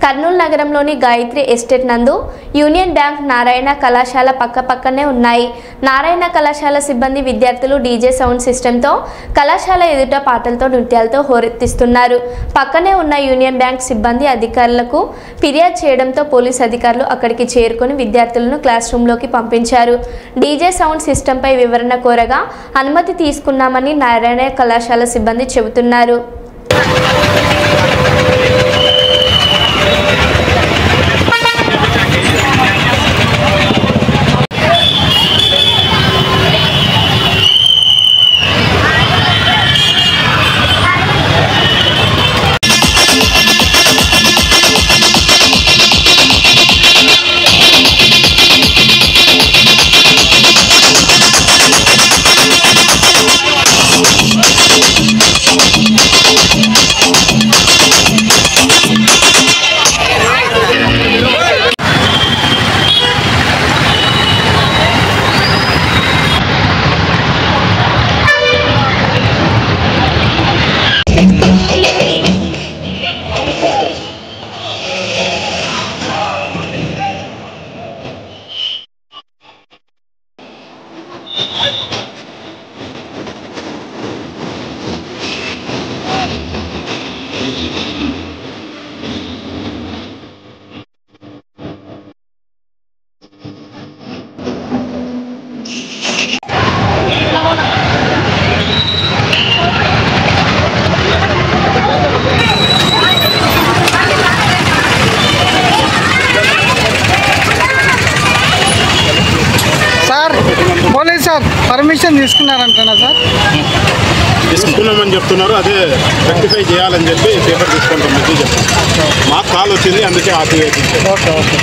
కర్నూలు నగరంలోని గాయత్రి ఎస్టేట్ నందు union bank Narayana కళాశాల పక్కపక్కనే ఉన్నాయి. నారాయణ కళాశాల సిబ్బంది విద్యార్థులు డీజే సౌండ్ సిస్టంతో కళాశాల ఎదుట పాటలతో నృత్యాలతో హోరెత్తిస్తున్నారు. పక్కనే ఉన్న యూనియన్ బ్యాంక్ సిబ్బంది అధికారులకు ఫిర్యాదు చేయడంతో పోలీసు అధికారులు అక్కడికి చేరుకొని విద్యార్థులను క్లాస్ రూమ్లోకి పంపించారు. డీజే సౌండ్ సిస్టంపై వివరణ కోరగా అనుమతి తీసుకున్నామని నారాయణ కళాశాల సిబ్బంది చెబుతున్నారు. సార్ పర్మిషన్ తీసుకున్నారంటున్నా సార్ తీసుకున్నామని చెప్తున్నారు. అదే రెక్టిఫై చేయాలని చెప్పి పేపర్ తీసుకుంటామని చెప్తున్నారు. మాకు కాల్ వచ్చింది, అందుకే ఆపి. Okay okay